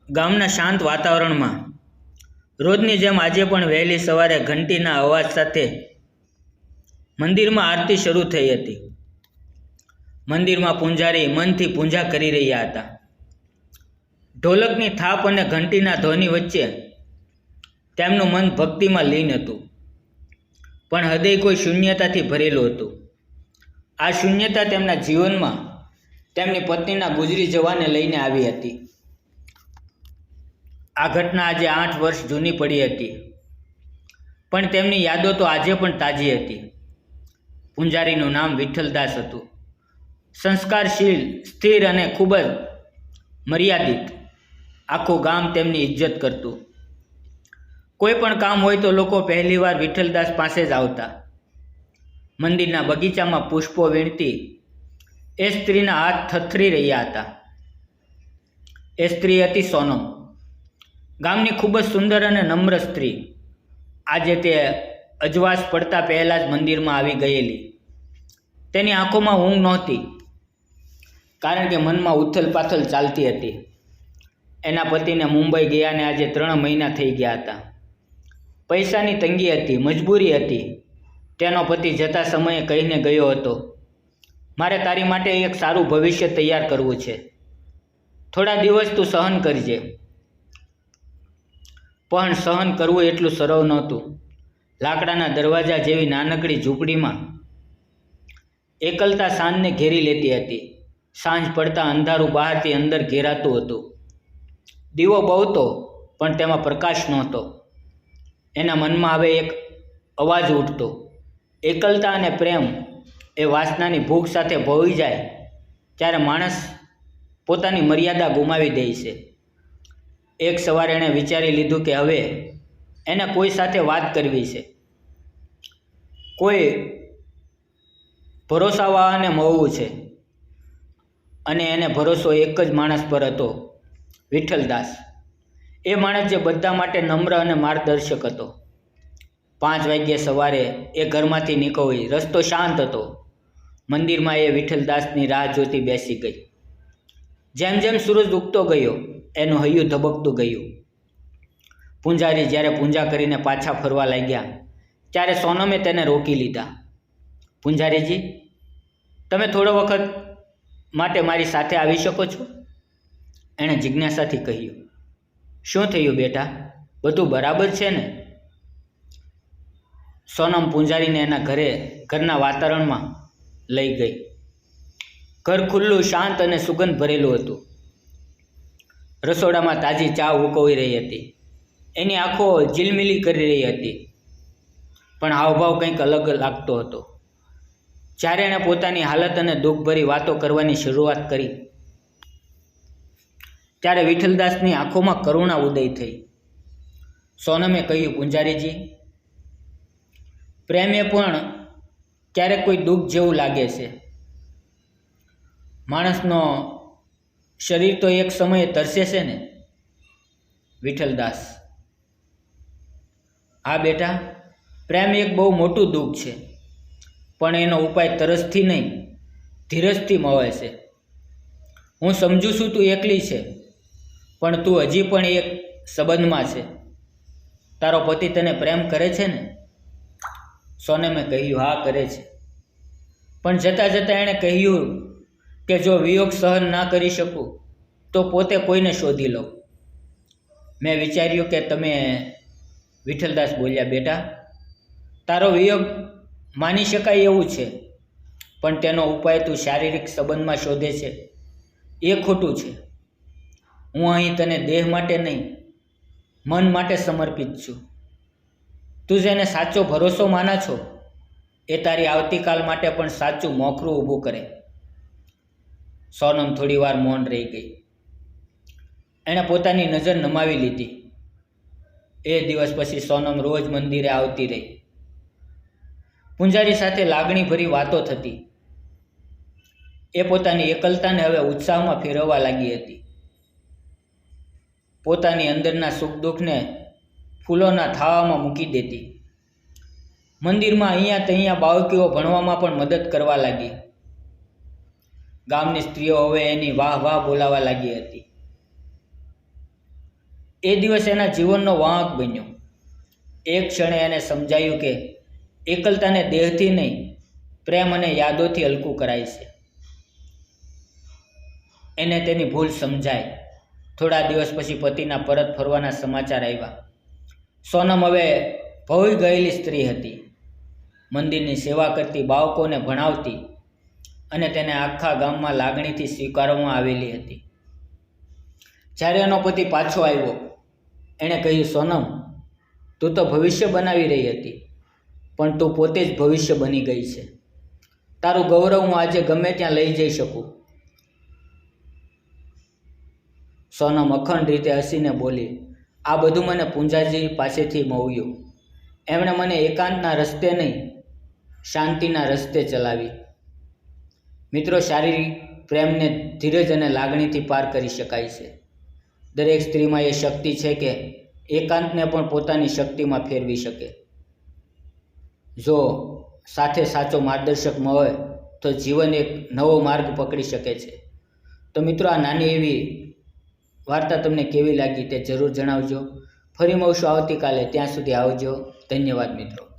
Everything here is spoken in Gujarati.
ગામના શાંત વાતાવરણમાં રોજની જેમ આજે પણ વહેલી સવારે ઘંટીના અવાજ સાથે મંદિરમાં આરતી શરૂ થઈ હતી. મંદિરમાં પૂંજારી મનથી પૂજા કરી રહ્યા હતા. ઢોલકની થાપ અને ઘંટીના ધ્વનિ વચ્ચે તેમનું મન ભક્તિમાં લીન હતું, પણ હૃદય કોઈ શૂન્યતાથી ભરેલું હતું. આ શૂન્યતા તેમના જીવનમાં તેમની પત્નીના ગુજરી જવાને લઈને આવી હતી. આ ઘટના આજે 8 વર્ષ જૂની પડી હતી, પણ તેમની યાદો તો આજે પણ તાજી હતી. પૂંજારીનું નામ વિઠ્ઠલદાસ હતું. સંસ્કારશીલ, સ્થિર અને ખૂબ જ મર્યાદિત. આખું ગામ તેમની ઇજ્જત કરતું. કોઈ પણ કામ હોય તો લોકો પહેલીવાર વિઠ્ઠલદાસ પાસે જ આવતા. મંદિરના બગીચામાં પુષ્પો વીણતી એ સ્ત્રીના હાથ થથરી રહ્યા હતા. એ સ્ત્રી હતી સોનમ, ગામની ખૂબ જ સુંદર અને નમ્ર સ્ત્રી. આજે તે અજવાસ પડતા પહેલાં જ મંદિરમાં આવી ગયેલી. તેની આંખોમાં ઊંઘ નહોતી, કારણ કે મનમાં ઉથલ પાથલ ચાલતી હતી. એના પતિને મુંબઈ ગયાને આજે 3 મહિના થઈ ગયા હતા. પૈસાની તંગી હતી, મજબૂરી હતી. તેનો પતિ જતા સમયે કહીને ગયો હતો, મારે તારી માટે એક સારું ભવિષ્ય તૈયાર કરવું છે, થોડા દિવસ તું સહન કરજે. પણ સહન કરવું એટલું સરળ નહોતું. લાકડાના દરવાજા જેવી નાનકડી ઝૂંપડીમાં એકલતા સાંજને ઘેરી લેતી હતી. સાંજ પડતા અંધારું બહારથી અંદર ઘેરાતું હતું. દીવો બળતો, પણ તેમાં પ્રકાશ નહોતો. એના મનમાં હવે એક અવાજ ઉઠતો, એકલતા અને પ્રેમ એ વાસનાની ભૂખ સાથે ભળી જાય ત્યારે માણસ પોતાની મર્યાદા ગુમાવી દે છે. એક સવારે એણે વિચારી લીધું કે હવે એને કોઈ સાથે વાત કરવી છે. કોઈ ભરોસાવાળાને મળવું છે. અને એને ભરોસો એક જ માણસ પર હતો, વિઠ્ઠલદાસ. એ માણસ જે બધા માટે નમ્ર અને માર્ગદર્શક હતો. 5 વાગ્યે સવારે એ ઘરમાંથી નીકળી. રસ્તો શાંત હતો. મંદિરમાં એ વિઠ્ઠલદાસની રાહ જોતી બેસી ગઈ. જેમ જેમ સૂરજ ઉગતો ગયો, એનું હૈયું ધબકતું ગયું. પૂંજારી જ્યારે પૂજા કરીને પાછા ફરવા લાગ્યા ત્યારે સોનમે તેને રોકી લીધા. પૂંજારીજી, તમે થોડો વખત માટે મારી સાથે આવી શકો છો? એણે જિજ્ઞાસાથી કહ્યું. શું થયું બેટા, બધું બરાબર છે ને? સોનમ પૂંજારીને એના ઘરના વાતાવરણમાં લઈ ગઈ. ઘર ખુલ્લું, શાંત અને સુગંધ ભરેલું હતું. રસોડામાં તાજી ચા ઉકળી રહી હતી. એની આંખો ઝીલમિલી કરી રહી હતી, પણ હાવભાવ કંઈક અલગ લાગતો હતો. જ્યારે એણે પોતાની હાલત અને દુઃખભરી વાતો કરવાની શરૂઆત કરી ત્યારે વિઠ્ઠલદાસની આંખોમાં કરુણા ઉદય થઈ. સોનમે કહ્યું, પૂંજારીજી, પ્રેમ એ પણ ક્યારેક કોઈ દુઃખ જેવું લાગે છે. માણસનો શરીર તો એક સમયે તરસે છે ને? વિઠ્ઠલદાસ: હા બેટા, પ્રેમ એક બહુ મોટું દુઃખ છે, પણ એનો ઉપાય તરસથી નહીં, ધીરજથી મળે છે. હું સમજુ છું તું એકલી છે, પણ તું હજી પણ એક સંબંધમાં છે. તારો પતિ તને પ્રેમ કરે છે ને? સોનમે કહ્યું, હા કરે છે. પણ જતાં જતાં એણે કહ્યું કે જો વિયોગ સહન ના કરી શકું તો પોતે કોઈને શોધી લઉં. મેં વિચાર્યું કે તમે... વિઠ્ઠલદાસ બોલ્યા, બેટા, તારો વિયોગ માની શકાય એવું છે, પણ તેનો ઉપાય તું શારીરિક સંબંધમાં શોધે છે એ ખોટું છે. હું અહીં તને દેહ માટે નહીં, મન માટે સમર્પિત છું. તું જેને સાચો ભરોસો માના છો એ તારી આવતીકાલ માટે પણ સાચું મોખરું ઊભું કરે. સોનમ થોડી વાર મૌન રહી ગઈ. એણે પોતાની નજર નમાવી લીધી. એ દિવસ પછી સોનમ રોજ મંદિરે આવતી રહી. પૂંજારી સાથે લાગણીભરી વાતો થતી. એ પોતાની એકલતાને હવે ઉત્સાહમાં ફેરવવા લાગી હતી. પોતાની અંદરના સુખ દુઃખને ફૂલોના થાવામાં મૂકી દેતી. મંદિરમાં અહીંયા તહીંયા બાળકીઓ ભણવામાં પણ મદદ કરવા લાગી. ગામની સ્ત્રીઓ હવે એની વાહ વાહ બોલાવા લાગી હતી. એ દિવસ એના જીવનનો વાંક બન્યો. એક ક્ષણે એને સમજાયું કે એકલતાને દેહથી નહીં, પ્રેમ અને યાદોથી હલકું કરાય છે. એને તેની ભૂલ સમજાય. થોડા દિવસ પછી પતિના પરત ફરવાના સમાચાર આવ્યા. સોનમ હવે ભોઈ ગયેલી સ્ત્રી હતી. મંદિરની સેવા કરતી, બાળકોને ભણાવતી અને તેને આખા ગામમાં લાગણીથી સ્વીકારવામાં આવેલી હતી. જ્યારે એનો પતિ પાછો આવ્યો, એણે કહ્યું, સોનમ, તું તો ભવિષ્ય બનાવી રહી હતી, પણ તું પોતે જ ભવિષ્ય બની ગઈ છે. તારું ગૌરવ હું આજે ગમે ત્યાં લઈ જઈ શકું. સોનમ અખંડ રીતે હસીને બોલી, આ બધું મને પૂંજાજી પાસેથી મળ્યું. એમણે મને એકાંતના રસ્તે નહીં, શાંતિના રસ્તે ચલાવી. મિત્રો, શારીરિક પ્રેમને ધીરજ અને લાગણીથી પાર કરી શકાય છે. દરેક સ્ત્રીમાં એ શક્તિ છે કે એકાંતને પણ પોતાની શક્તિમાં ફેરવી શકે. જો સાથે સાચો માર્ગદર્શક મળે તો જીવન એક નવો માર્ગ પકડી શકે છે. તો મિત્રો, આ નાની એવી વાર્તા તમને કેવી લાગી તે જરૂર જણાવજો. ફરી મળશું આવતીકાલે. ત્યાં સુધી આવજો. ધન્યવાદ મિત્રો.